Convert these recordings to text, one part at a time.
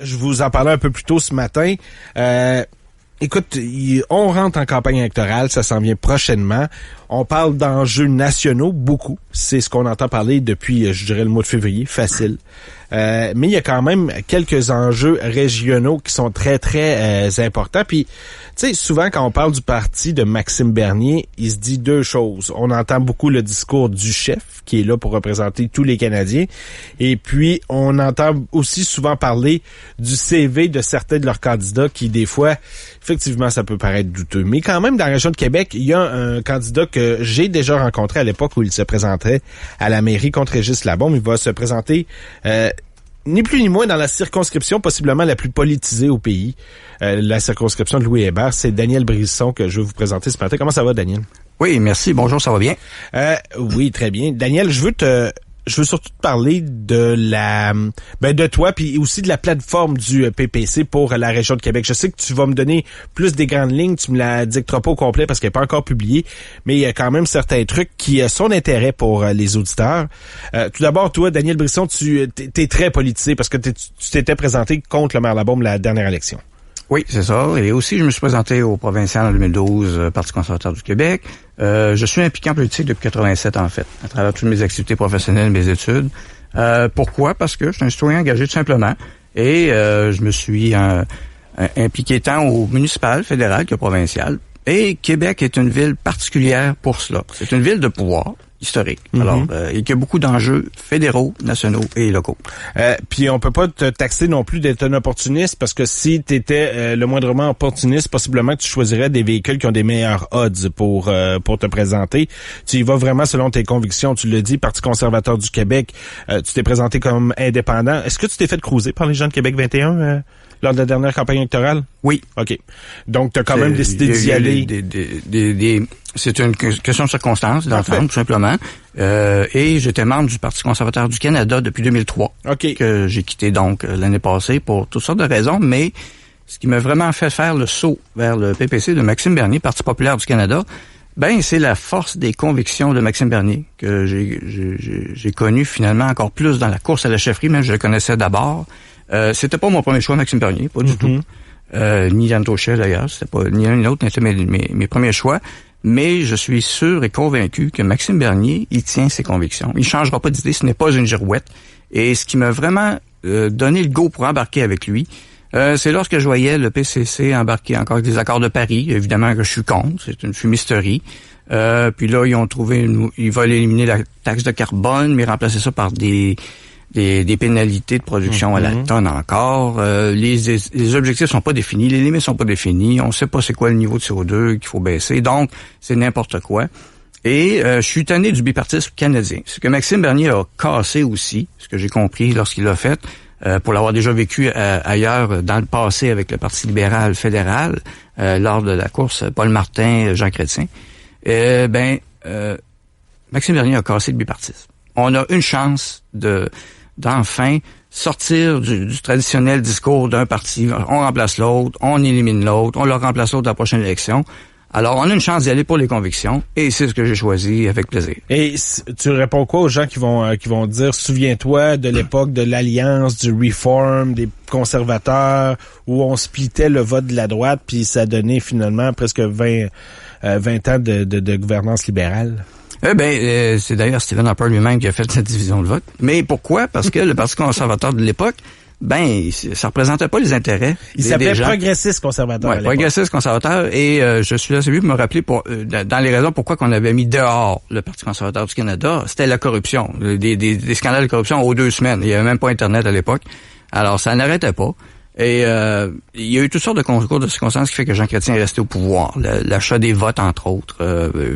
je vous en parlais un peu plus tôt ce matin. Écoute, on rentre en campagne électorale, ça s'en vient prochainement. On parle d'enjeux nationaux, beaucoup. C'est ce qu'on entend parler depuis, je dirais, le mois de février, facile. Mais il y a quand même quelques enjeux régionaux qui sont très, très importants. Puis, tu sais, souvent, quand on parle du parti de Maxime Bernier, il se dit deux choses. On entend beaucoup le discours du chef, qui est là pour représenter tous les Canadiens. Et puis, on entend aussi souvent parler du CV de certains de leurs candidats qui, des fois, effectivement, ça peut paraître douteux. Mais quand même, dans la région de Québec, il y a un candidat que j'ai déjà rencontré à l'époque où il se présentait à la mairie contre Régis Labombe. Il va se présenter ni plus ni moins dans la circonscription possiblement la plus politisée au pays. La circonscription de Louis Hébert. C'est Daniel Brisson que je veux vous présenter ce matin. Comment ça va, Daniel? Oui, merci. Bonjour, ça va bien? Oui, très bien. Daniel, je veux surtout te parler de de toi puis aussi de la plateforme du PPC pour la région de Québec. Je sais que tu vas me donner plus des grandes lignes, tu me la dicteras pas au complet parce qu'elle n'est pas encore publiée, mais il y a quand même certains trucs qui sont d'intérêt pour les auditeurs. Tout d'abord, toi, Daniel Brisson, t'es très politisé parce que tu t'étais présenté contre le maire Labombe la dernière élection. Oui, c'est ça. Et aussi, je me suis présenté au provincial en 2012, Parti conservateur du Québec. Je suis impliqué en politique depuis 87, en fait, à travers toutes mes activités professionnelles, mes études. Pourquoi? Parce que je suis un citoyen engagé, tout simplement. Et je me suis impliqué tant au municipal, fédéral que provincial. Et Québec est une ville particulière pour cela. C'est une ville de pouvoir historique. Alors, il y a beaucoup d'enjeux fédéraux, nationaux et locaux. Puis on peut pas te taxer non plus d'être un opportuniste parce que si tu étais le moindrement opportuniste, possiblement que tu choisirais des véhicules qui ont des meilleurs odds pour te présenter. Tu y vas vraiment selon tes convictions. Tu l'as dit, Parti conservateur du Québec, tu t'es présenté comme indépendant. Est-ce que tu t'es fait cruiser par les gens de Québec 21 lors de la dernière campagne électorale? Oui. OK. Donc, tu as quand même décidé d'y aller. C'est une question de circonstance, d'entendre, tout simplement. Et j'étais membre du Parti conservateur du Canada depuis 2003. OK. Que j'ai quitté donc l'année passée pour toutes sortes de raisons, mais ce qui m'a vraiment fait faire le saut vers le PPC de Maxime Bernier, Parti populaire du Canada, c'est la force des convictions de Maxime Bernier que j'ai connu finalement encore plus dans la course à la chefferie, mais je le connaissais d'abord. C'était pas mon premier choix, Maxime Bernier, pas du tout. Ni Yann Taucher, d'ailleurs. C'était pas ni l'un ni l'autre n'étaient mes premiers choix. Mais je suis sûr et convaincu que Maxime Bernier, il tient ses convictions. Il changera pas d'idée, ce n'est pas une girouette. Et ce qui m'a vraiment donné le go pour embarquer avec lui, c'est lorsque je voyais le PCC embarquer encore avec des accords de Paris. Évidemment que je suis contre, c'est une fumisterie. Puis là, ils veulent éliminer la taxe de carbone, mais remplacer ça par des pénalités de production à la tonne encore. Les objectifs sont pas définis, les limites sont pas définies, on sait pas c'est quoi le niveau de CO2 qu'il faut baisser, donc c'est n'importe quoi. Et je suis tanné du bipartisme canadien. Ce que Maxime Bernier a cassé aussi, ce que j'ai compris lorsqu'il l'a fait, pour l'avoir déjà vécu ailleurs dans le passé avec le Parti libéral fédéral, lors de la course Paul Martin, Jean Chrétien, Maxime Bernier a cassé le bipartisme. On a une chance d'enfin sortir du traditionnel discours d'un parti. On remplace l'autre, on élimine l'autre, on leur remplace l'autre à la prochaine élection. Alors, on a une chance d'y aller pour les convictions, et c'est ce que j'ai choisi avec plaisir. Et tu réponds quoi aux gens qui vont dire, souviens-toi de l'époque de l'Alliance, du Reform, des conservateurs, où on splittait le vote de la droite, puis ça donnait finalement presque 20 ans de gouvernance libérale? C'est d'ailleurs Stephen Harper lui-même qui a fait cette division de vote. Mais pourquoi? Parce que le Parti conservateur de l'époque, ça représentait pas les intérêts. Il s'appelait Progressiste conservateur. Oui, Progressiste conservateur. Et je suis là, c'est lui pour me rappeler dans les raisons pourquoi qu'on avait mis dehors le Parti conservateur du Canada, c'était la corruption. Des scandales de corruption aux 2 semaines. Il y avait même pas Internet à l'époque. Alors, ça n'arrêtait pas. Et il y a eu toutes sortes de concours de circonstances qui fait que Jean Chrétien est resté au pouvoir. L'achat des votes, entre autres,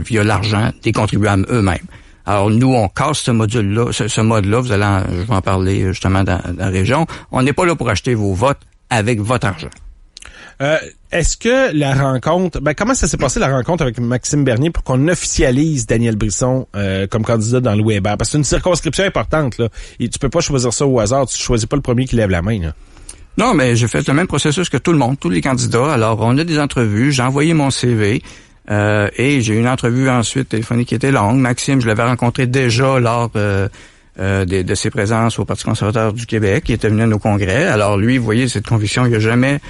via l'argent des contribuables eux-mêmes. Alors, nous, on casse ce mode-là, je vais en parler justement dans la région. On n'est pas là pour acheter vos votes avec votre argent. Est-ce que la rencontre... comment ça s'est passé, la rencontre avec Maxime Bernier pour qu'on officialise Daniel Brisson comme candidat dans Louis Hébert? Parce que c'est une circonscription importante, là. Et tu peux pas choisir ça au hasard. Tu choisis pas le premier qui lève la main, là. Non, mais j'ai fait le même processus que tout le monde, tous les candidats. Alors, on a des entrevues, j'ai envoyé mon CV, et j'ai eu une entrevue ensuite téléphonique qui était longue. Maxime, je l'avais rencontré déjà lors de ses présences au Parti conservateur du Québec. Il était venu à nos congrès. Alors lui, vous voyez, cette conviction, il a jamais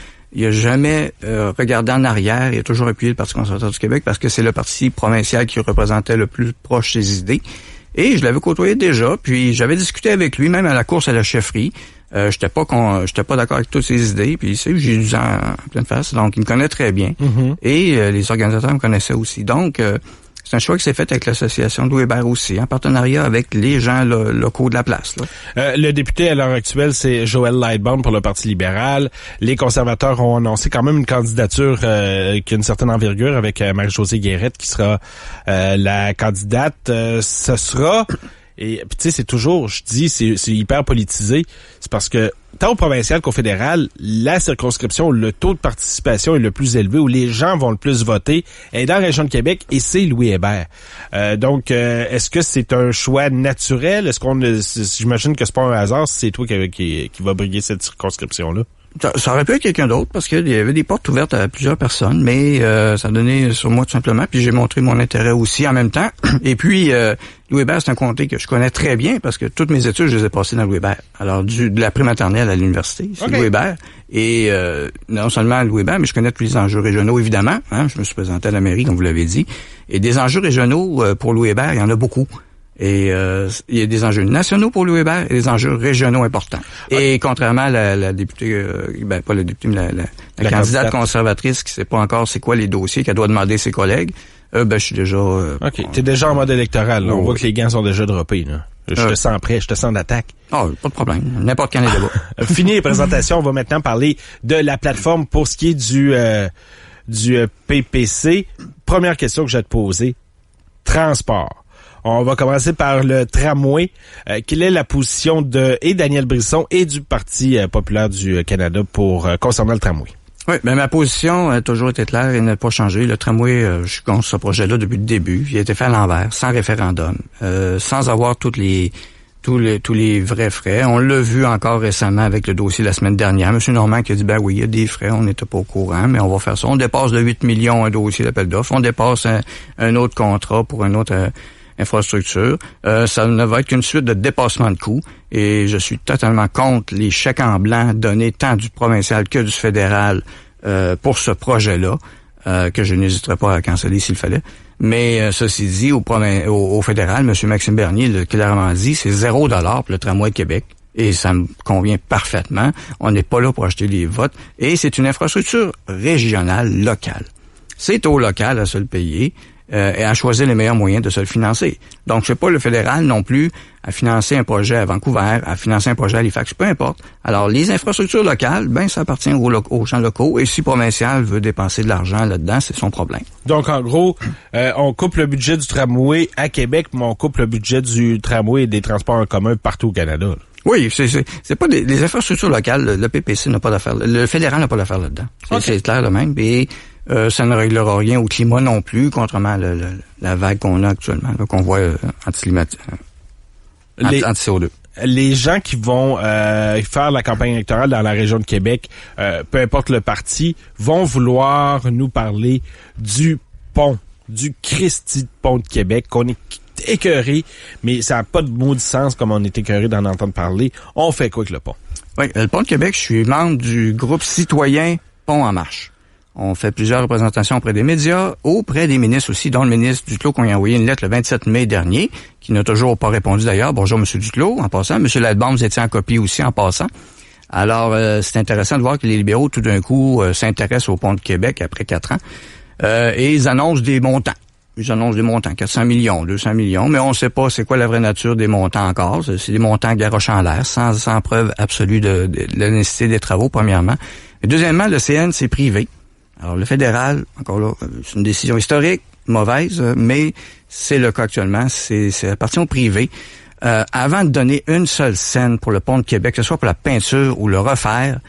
regardé en arrière. Il a toujours appuyé le Parti conservateur du Québec parce que c'est le parti provincial qui représentait le plus proche ses idées. Et je l'avais côtoyé déjà, puis j'avais discuté avec lui, même à la course à la chefferie. J'étais pas d'accord avec toutes ses idées, puis j'ai eu du sang en pleine face. Donc, il me connaît très bien. Mm-hmm. Et les organisateurs me connaissaient aussi. Donc, c'est un choix qui s'est fait avec l'association de Louis Hébert aussi, en partenariat avec les gens locaux de la place. Là. Le député à l'heure actuelle, c'est Joël Lightbound pour le Parti libéral. Les conservateurs ont annoncé quand même une candidature qui a une certaine envergure avec Marie-Josée Guérette qui sera la candidate. Ce sera... Et puis tu sais, c'est toujours, je dis, c'est hyper politisé. C'est parce que tant au provincial qu'au fédéral, la circonscription, le taux de participation est le plus élevé, où les gens vont le plus voter, est dans la région de Québec, et c'est Louis Hébert. Donc, est-ce que c'est un choix naturel? J'imagine que c'est pas un hasard, si c'est toi qui va briguer cette circonscription-là? Ça aurait pu être quelqu'un d'autre parce qu'il y avait des portes ouvertes à plusieurs personnes, mais ça donnait sur moi tout simplement. Puis j'ai montré mon intérêt aussi en même temps. Et puis Louis Hébert, c'est un comté que je connais très bien parce que toutes mes études, je les ai passées dans Louis Hébert. Alors de la prématernelle à l'université, c'est Louis Hébert. Et non seulement Louis Hébert, mais je connais tous les enjeux régionaux évidemment. Hein, je me suis présenté à la mairie, comme vous l'avez dit. Et des enjeux régionaux pour Louis Hébert, il y en a beaucoup. Et il y a des enjeux nationaux pour Louis Hébert et des enjeux régionaux importants. Et contrairement à la députée, pas la députée, mais la candidate conservatrice qui sait pas encore c'est quoi les dossiers qu'elle doit demander ses collègues, je suis déjà... OK, t'es déjà en mode électoral. Là. On voit que les gants sont déjà droppés. Là. Je te sens prêt, je te sens d'attaque. Pas de problème. N'importe quand les débats. Fini les présentations, on va maintenant parler de la plateforme pour ce qui est du PPC. Première question que je vais te poser. Transport. On va commencer par le tramway. Quelle est la position de Daniel Brisson et du Parti populaire du Canada concernant le tramway? Oui, ma position a toujours été claire et n'a pas changé. Le tramway, je suis contre ce projet-là depuis le début. Il a été fait à l'envers, sans référendum, sans avoir tous les vrais frais. On l'a vu encore récemment avec le dossier la semaine dernière. M. Normand qui a dit, oui, il y a des frais, on n'était pas au courant, mais on va faire ça. On dépasse de 8 millions un dossier d'appel d'offres. On dépasse un autre contrat pour un autre... infrastructure, ça ne va être qu'une suite de dépassements de coûts et je suis totalement contre les chèques en blanc donnés tant du provincial que du fédéral pour ce projet-là, que je n'hésiterai pas à canceller s'il fallait. Mais ceci dit, au fédéral, M. Maxime Bernier l'a clairement dit, c'est 0$ pour le tramway de Québec. Et ça me convient parfaitement. On n'est pas là pour acheter des votes. Et c'est une infrastructure régionale, locale. C'est au local à se le payer. Et à choisir les meilleurs moyens de se le financer. Donc, c'est pas le fédéral non plus à financer un projet à Vancouver, à financer un projet à Halifax, peu importe. Alors, les infrastructures locales, ça appartient aux gens locaux. Et si provincial veut dépenser de l'argent là-dedans, c'est son problème. Donc, en gros, on coupe le budget du tramway à Québec, mais on coupe le budget du tramway et des transports en commun partout au Canada. Là. Oui, c'est pas les infrastructures locales, le PPC n'a pas d'affaire, le fédéral n'a pas d'affaire là-dedans. C'est clair de même. Et ça ne réglera rien au climat non plus, contrairement à la vague qu'on a actuellement, là, qu'on voit anti-CO2. Les gens qui vont faire la campagne électorale dans la région de Québec, peu importe le parti, vont vouloir nous parler du pont, du Christi de pont de Québec, qu'on est écœuré, mais ça n'a pas de maudit sens comme on est écœuré d'en entendre parler. On fait quoi avec le pont? Oui, le pont de Québec, je suis membre du groupe citoyen Pont en marche. On fait plusieurs représentations auprès des médias, auprès des ministres aussi, dont le ministre Duclos, qu'on lui a envoyé une lettre le 27 mai dernier, qui n'a toujours pas répondu d'ailleurs. Bonjour, M. Duclos, en passant. M. Lightbound, vous étiez en copie aussi, en passant. Alors, c'est intéressant de voir que les libéraux, tout d'un coup, s'intéressent au pont de Québec après 4 ans. Et ils annoncent des montants. Ils annoncent des montants, 400 millions, 200 millions, mais on ne sait pas c'est quoi la vraie nature des montants encore. C'est des montants garochés en l'air, sans preuve absolue de la nécessité des travaux, premièrement. Et deuxièmement, le CN, c'est privé. Alors, le fédéral, encore là, c'est une décision historique, mauvaise, mais c'est le cas actuellement, c'est appartient au privé. Avant de donner une seule scène pour le pont de Québec, que ce soit pour la peinture ou le refaire,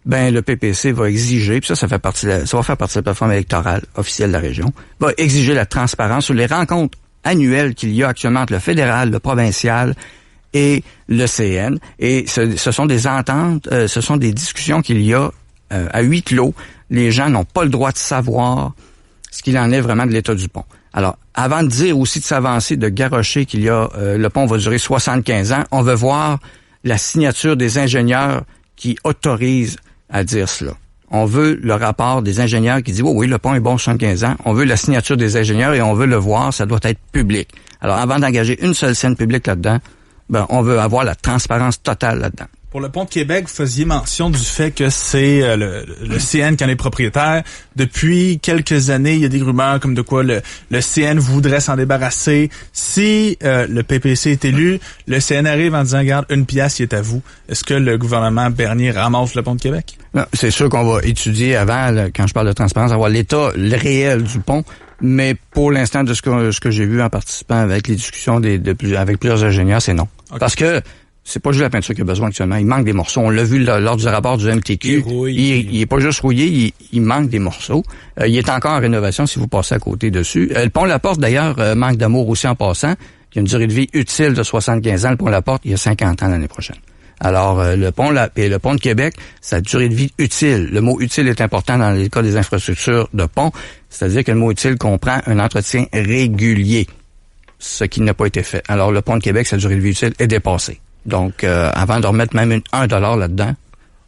le PPC va exiger, puis ça va faire partie de la plateforme électorale officielle de la région, va exiger la transparence sur les rencontres annuelles qu'il y a actuellement entre le fédéral, le provincial et le CN. Et ce sont des ententes, ce sont des discussions qu'il y a à huis clos. Les gens n'ont pas le droit de savoir ce qu'il en est vraiment de l'état du pont. Alors, avant de dire aussi de s'avancer, de garrocher qu'il y a le pont va durer 75 ans, on veut voir la signature des ingénieurs qui autorisent à dire cela. On veut le rapport des ingénieurs qui dit oui, le pont est bon 75 ans. On veut la signature des ingénieurs et on veut le voir, ça doit être public. Alors, avant d'engager une seule scène publique là-dedans, on veut avoir la transparence totale là-dedans. Pour le pont de Québec, vous faisiez mention du fait que c'est le CN qui en est propriétaire. Depuis quelques années, il y a des rumeurs comme de quoi le CN voudrait s'en débarrasser. Si le PPC est élu, le CN arrive en disant, regarde, 1 pièce, il est à vous. Est-ce que le gouvernement Bernier ramasse le pont de Québec? Non, c'est sûr qu'on va étudier avant, quand je parle de transparence, avoir l'état réel du pont. Mais pour l'instant, de ce que j'ai vu en participant avec les discussions avec plusieurs ingénieurs, c'est non. Okay. Parce que c'est pas juste la peinture qu'il a besoin actuellement. Il manque des morceaux. On l'a vu lors du rapport du MTQ. Il est pas juste rouillé, il manque des morceaux. Il est encore en rénovation si vous passez à côté dessus. Le pont La Porte, d'ailleurs, manque d'amour aussi en passant. Il y a une durée de vie utile de 75 ans. Le pont La Porte, il y a 50 ans l'année prochaine. Alors, le pont de Québec, sa durée de vie utile. Le mot utile est important dans les cas des infrastructures de pont. C'est-à-dire que le mot utile comprend un entretien régulier, ce qui n'a pas été fait. Alors, le pont de Québec, sa durée de vie utile est dépassée. Donc, avant de remettre même $1 là-dedans,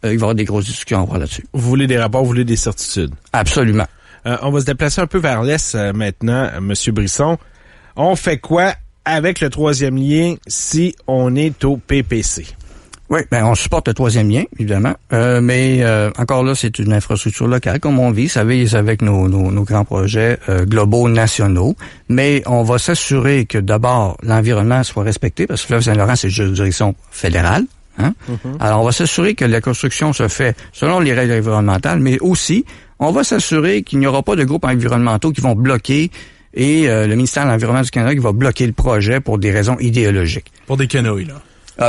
il va y avoir des grosses discussions à avoir là-dessus. Vous voulez des rapports, vous voulez des certitudes? Absolument. On va se déplacer un peu vers l'est maintenant, M. Brisson. On fait quoi avec le 3e lien si on est au PPC? Oui, on supporte le 3e lien, évidemment, mais encore là, c'est une infrastructure locale, comme on vit, ça vise avec nos grands projets globaux nationaux, mais on va s'assurer que d'abord, l'environnement soit respecté, parce que Fleuve Saint-Laurent, c'est juridiction fédérale, hein? Mm-hmm. Alors, on va s'assurer que la construction se fait selon les règles environnementales, mais aussi, on va s'assurer qu'il n'y aura pas de groupes environnementaux qui vont bloquer et le ministère de l'Environnement du Canada qui va bloquer le projet pour des raisons idéologiques. Pour des quenouilles, là.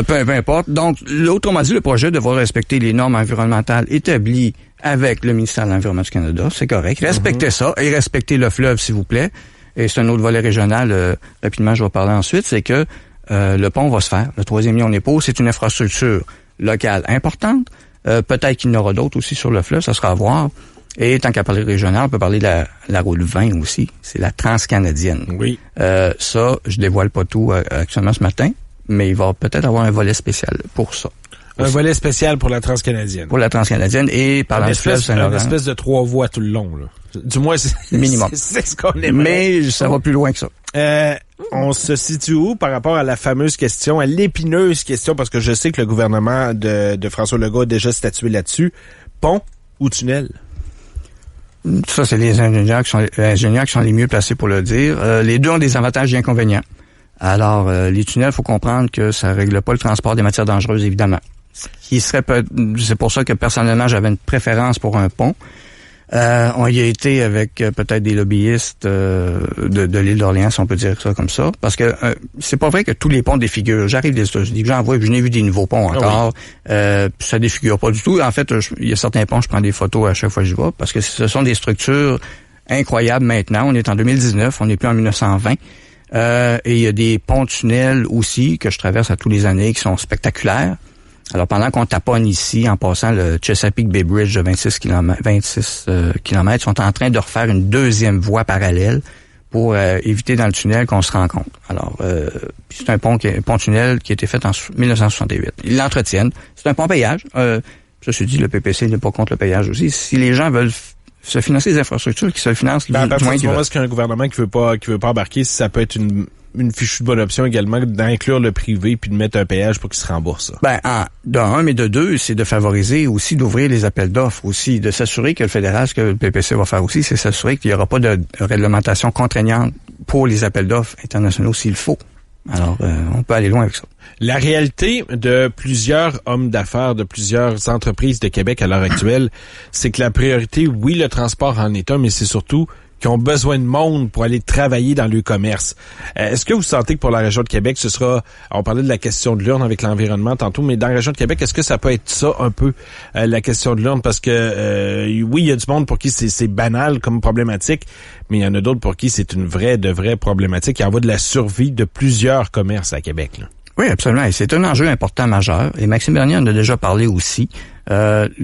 Peu importe. Donc, autrement dit, le projet devra respecter les normes environnementales établies avec le ministère de l'Environnement du Canada. C'est correct. Respectez ça et respectez le fleuve, s'il vous plaît. Et c'est un autre volet régional, rapidement, je vais parler ensuite, c'est que le pont va se faire. Le 3e lien, on est pour. C'est une infrastructure locale importante. Peut-être qu'il y en aura d'autres aussi sur le fleuve, ça sera à voir. Et tant qu'à parler régional, on peut parler de la route 20 aussi. C'est la transcanadienne. Oui. Ça, je dévoile pas tout actuellement ce matin. Mais il va peut-être avoir un volet spécial pour ça. Un volet spécial pour la transcanadienne. Pour la transcanadienne et par la fleuve Saint-Laurent. Une espèce de 3 voies tout le long, là. Du moins, c'est minimum. C'est ce qu'on aimerait. Mais ça va plus loin que ça. On se situe où par rapport à la fameuse question, à l'épineuse question, parce que je sais que le gouvernement de François Legault a déjà statué là-dessus. Pont ou tunnel? Ça, c'est les ingénieurs qui sont les mieux placés pour le dire. Les deux ont des avantages et inconvénients. Alors, les tunnels, il faut comprendre que ça règle pas le transport des matières dangereuses, évidemment. C'est pour ça que, personnellement, j'avais une préférence pour un pont. On y a été avec peut-être des lobbyistes de l'île d'Orléans, si on peut dire ça comme ça. Parce que c'est pas vrai que tous les ponts défigurent. J'arrive des États-Unis, j'en vois, je n'ai vu des nouveaux ponts encore. Oui. Ça défigure pas du tout. En fait, il y a certains ponts, je prends des photos à chaque fois que j'y vais, parce que ce sont des structures incroyables maintenant. On est en 2019, on n'est plus en 1920. Et il y a des ponts-tunnels aussi que je traverse à tous les années qui sont spectaculaires. Alors, pendant qu'on taponne ici, en passant le Chesapeake Bay Bridge de 26 km, sont en train de refaire une 2e voie parallèle pour éviter dans le tunnel qu'on se rencontre. Alors, c'est un pont-tunnel qui a été fait en 1968. Ils l'entretiennent. C'est un pont payage. Ceci dit, le PPC n'est pas contre le payage aussi. Si les gens veulent se financer des infrastructures qui se le financent, du moins est-ce qu'un gouvernement qui veut pas embarquer, si ça peut être une fichue de bonne option également d'inclure le privé puis de mettre un péage pour qu'il se rembourse. De un, mais de deux, c'est de favoriser aussi, d'ouvrir les appels d'offres aussi, de s'assurer que le fédéral, ce que le PPC va faire aussi, c'est s'assurer qu'il n'y aura pas de réglementation contraignante pour les appels d'offres internationaux s'il faut. Alors, on peut aller loin avec ça. La réalité de plusieurs hommes d'affaires, de plusieurs entreprises de Québec à l'heure actuelle, c'est que la priorité, oui, le transport en est un, mais c'est surtout qui ont besoin de monde pour aller travailler dans le commerce. Est-ce que vous sentez que pour la région de Québec, ce sera, on parlait de la question de l'urne avec l'environnement tantôt, mais dans la région de Québec, est-ce que ça peut être ça un peu, la question de l'urne? Parce que, oui, il y a du monde pour qui c'est banal comme problématique, mais il y en a d'autres pour qui c'est une vraie problématique. Il y en va de la survie de plusieurs commerces à Québec, là. Oui, absolument. Et c'est un enjeu important majeur. Et Maxime Bernier en a déjà parlé aussi.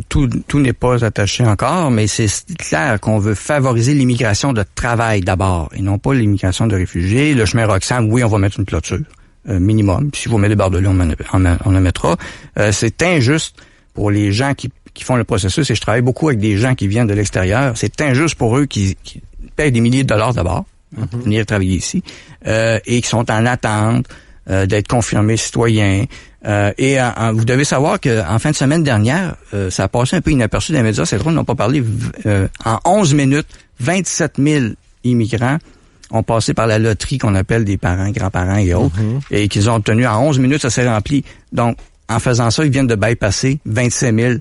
Tout n'est pas attaché encore, mais c'est clair qu'on veut favoriser l'immigration de travail d'abord, et non pas l'immigration de réfugiés. Le chemin Roxham, oui, on va mettre une clôture minimum. Puis si vous mettez des barbelés, on en mettra. C'est injuste pour les gens qui font le processus, et je travaille beaucoup avec des gens qui viennent de l'extérieur. C'est injuste pour eux qui payent des milliers de dollars d'abord pour venir travailler ici, et qui sont en attente d'être confirmés citoyens. Vous devez savoir qu'en fin de semaine dernière, ça a passé un peu inaperçu dans les médias, c'est drôle, ils n'ont pas parlé. En 11 minutes, 27 000 immigrants ont passé par la loterie qu'on appelle des parents, grands-parents et autres, et qu'ils ont obtenu en 11 minutes, ça s'est rempli. Donc, en faisant ça, ils viennent de bypasser 27 000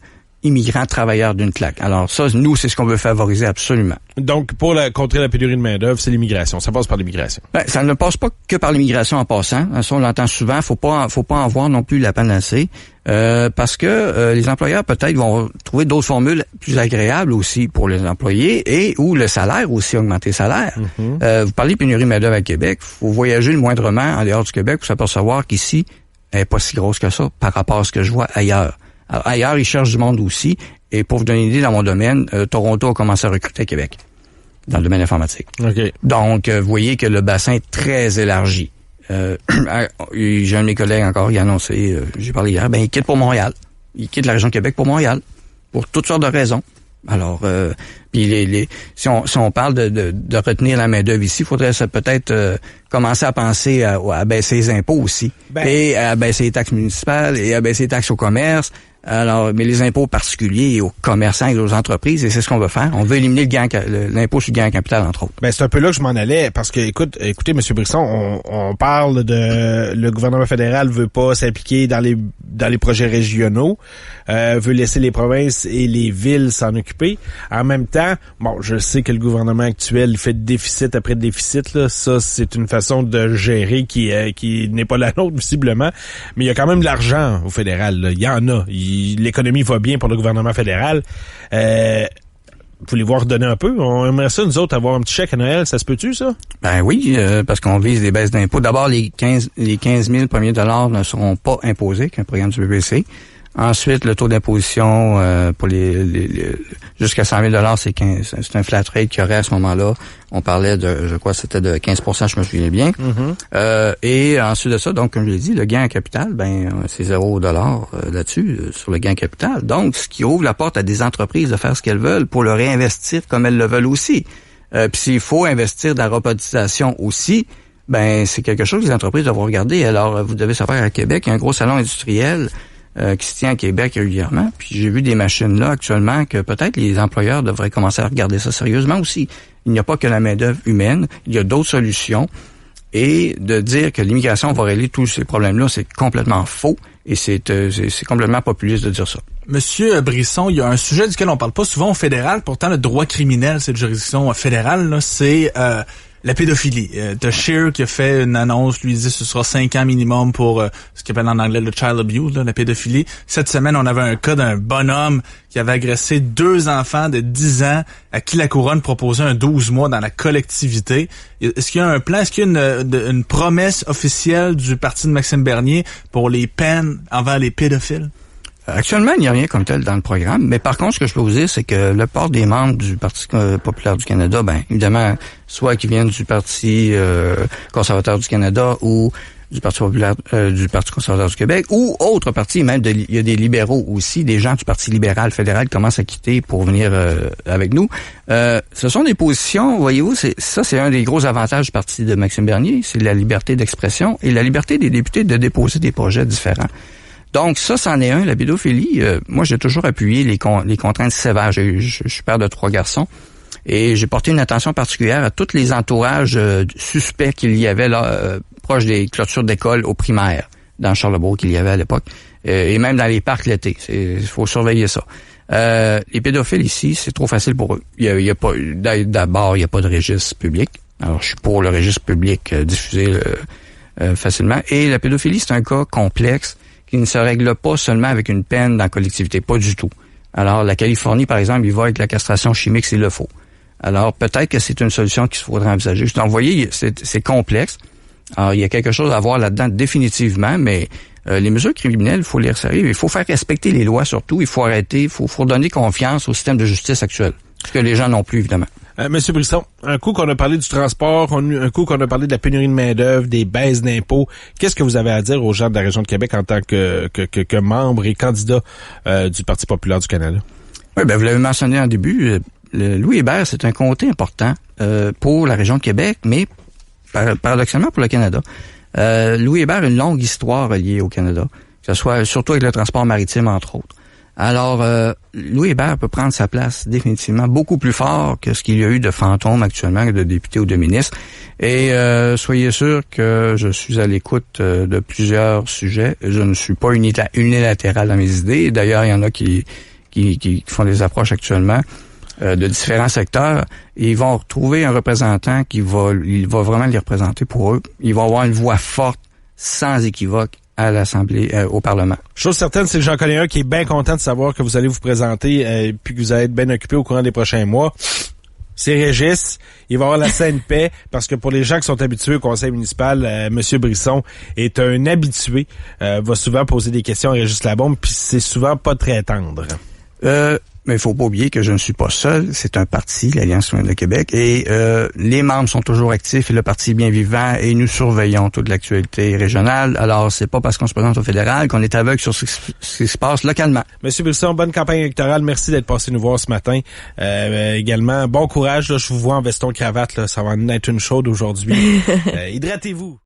immigrants travailleurs d'une claque. Alors ça, nous, c'est ce qu'on veut favoriser absolument. Donc, pour contrer la pénurie de main-d'œuvre, c'est l'immigration. Ça passe par l'immigration. Ben, ça ne passe pas que par l'immigration en passant. Ça, on l'entend souvent. Faut pas en voir non plus la panacée. Parce que les employeurs, peut-être, vont trouver d'autres formules plus agréables aussi pour les employés, et ou le salaire aussi, augmenter le salaire. Vous parlez de pénurie de main-d'œuvre à Québec. Faut voyager le moindrement en dehors du Québec pour s'apercevoir qu'ici, elle n'est pas si grosse que ça par rapport à ce que je vois ailleurs. Alors, ailleurs, ils cherchent du monde aussi. Et pour vous donner une idée, dans mon domaine, Toronto a commencé à recruter à Québec, dans le domaine informatique. Okay. Donc, vous voyez que le bassin est très élargi. J'ai un de mes collègues encore, il a annoncé, j'ai parlé hier, il quitte pour Montréal. Il quitte la région de Québec pour Montréal, pour toutes sortes de raisons. Alors, puis si on parle de retenir la main-d'œuvre ici, il faudrait peut-être commencer à penser à baisser les impôts aussi, et à baisser les taxes municipales, et à baisser les taxes au commerce. Alors, mais les impôts particuliers aux commerçants et aux entreprises, et c'est ce qu'on veut faire. On veut éliminer l'impôt sur le gain en capital, entre autres. C'est un peu là que je m'en allais, parce que, écoutez, M. Brisson, on parle le gouvernement fédéral veut pas s'impliquer dans les projets régionaux, veut laisser les provinces et les villes s'en occuper. En même temps, je sais que le gouvernement actuel fait déficit après déficit, là. Ça, c'est une façon de gérer qui n'est pas la nôtre, visiblement. Mais il y a quand même de l'argent au fédéral, là. Il y en a. L'économie va bien pour le gouvernement fédéral. Voulez-vous redonner un peu? On aimerait ça, nous autres, avoir un petit chèque à Noël. Ça se peut-tu, ça? Ben oui, parce qu'on vise des baisses d'impôts. D'abord, les 15 000 premiers dollars ne seront pas imposés qu'un programme du PPC. Ensuite, le taux d'imposition pour les jusqu'à 100 000 $, c'est un flat rate qu'il y aurait à ce moment-là. On parlait je crois c'était de 15%, je me souviens bien. Et ensuite de ça, donc comme je l'ai dit, le gain en capital, c'est $0 là-dessus, sur le gain en capital. Donc, ce qui ouvre la porte à des entreprises de faire ce qu'elles veulent pour le réinvestir comme elles le veulent aussi. Puis s'il faut investir dans la robotisation aussi, c'est quelque chose que les entreprises doivent regarder. Alors, vous devez savoir, à Québec, il y a un gros salon industriel qui se tient à Québec régulièrement. Puis j'ai vu des machines là actuellement que peut-être les employeurs devraient commencer à regarder ça sérieusement aussi. Il n'y a pas que la main-d'œuvre humaine, il y a d'autres solutions. Et de dire que l'immigration va régler tous ces problèmes-là, c'est complètement faux. Et c'est complètement populiste de dire ça. Monsieur Brisson, il y a un sujet duquel on parle pas souvent au fédéral. Pourtant, le droit criminel, c'est une juridiction fédérale, là, c'est la pédophilie. T'as Scheer qui a fait une annonce, lui disait que ce sera 5 ans minimum pour ce qu'on appelle en anglais le child abuse, là, la pédophilie. Cette semaine, on avait un cas d'un bonhomme qui avait agressé 2 enfants de 10 ans à qui la couronne proposait un 12 mois dans la collectivité. Est-ce qu'il y a un plan, est-ce qu'il y a une promesse officielle du parti de Maxime Bernier pour les peines envers les pédophiles? Actuellement, il n'y a rien comme tel dans le programme, mais par contre, ce que je peux vous dire, c'est que le part des membres du Parti populaire du Canada, évidemment, soit qui viennent du Parti conservateur du Canada ou du Parti populaire, du Parti conservateur du Québec, ou autres partis, même il y a des libéraux aussi, des gens du Parti libéral fédéral qui commencent à quitter pour venir avec nous. Ce sont des positions, voyez-vous, c'est un des gros avantages du Parti de Maxime Bernier, c'est la liberté d'expression et la liberté des députés de déposer des projets différents. Donc ça, c'en est un, la pédophilie. Moi, j'ai toujours appuyé les contraintes sévères. Je suis père de 3 garçons et j'ai porté une attention particulière à tous les entourages suspects qu'il y avait là, proche des clôtures d'école au primaire, dans Charlebourg qu'il y avait à l'époque, et même dans les parcs l'été. Il faut surveiller ça. Les pédophiles ici, c'est trop facile pour eux. D'abord, il n'y a pas de registre public. Alors, je suis pour le registre public diffusé facilement. Et la pédophilie, c'est un cas complexe qui ne se règle pas seulement avec une peine dans la collectivité, pas du tout. Alors, la Californie, par exemple, il va avec la castration chimique s'il le faut. Alors, peut-être que c'est une solution qu'il faudrait envisager. Donc, vous voyez, c'est complexe. Alors, il y a quelque chose à voir là-dedans définitivement, mais les mesures criminelles, il faut les resserrer. Il faut faire respecter les lois surtout. Il faut arrêter, il faut donner confiance au système de justice actuel. Ce que les gens n'ont plus, évidemment. Monsieur Brisson, un coup qu'on a parlé du transport, un coup qu'on a parlé de la pénurie de main-d'œuvre, des baisses d'impôts, qu'est-ce que vous avez à dire aux gens de la région de Québec en tant que membre et candidat du Parti populaire du Canada? Oui, vous l'avez mentionné en début, Louis Hébert, c'est un comté important pour la région de Québec, mais paradoxalement pour le Canada. Louis Hébert a une longue histoire reliée au Canada, que ce soit surtout avec le transport maritime, entre autres. Alors, Louis Hébert peut prendre sa place définitivement beaucoup plus fort que ce qu'il y a eu de fantômes actuellement, de députés ou de ministres. Et soyez sûr que je suis à l'écoute de plusieurs sujets. Je ne suis pas unilatéral dans mes idées. D'ailleurs, il y en a qui font des approches actuellement de différents secteurs. Et ils vont retrouver un représentant il va vraiment les représenter pour eux. Il va avoir une voix forte, sans équivoque, à l'Assemblée, au Parlement. Chose certaine, c'est que j'en connais un qui est bien content de savoir que vous allez vous présenter puis que vous allez être bien occupé au courant des prochains mois. C'est Régis. Il va avoir la saine paix parce que pour les gens qui sont habitués au conseil municipal, Monsieur Brisson est un habitué. Va souvent poser des questions à Régis Labombe puis c'est souvent pas très tendre. Mais il faut pas oublier que je ne suis pas seul. C'est un parti, l'Alliance citoyenne de Québec, et les membres sont toujours actifs et le parti est bien vivant et nous surveillons toute l'actualité régionale. Alors, c'est pas parce qu'on se présente au fédéral qu'on est aveugle sur ce qui se passe localement. Monsieur Brisson, bonne campagne électorale. Merci d'être passé nous voir ce matin. Également, bon courage. Là, je vous vois en veston cravate. Là, ça va en être une chaude aujourd'hui. Hydratez-vous.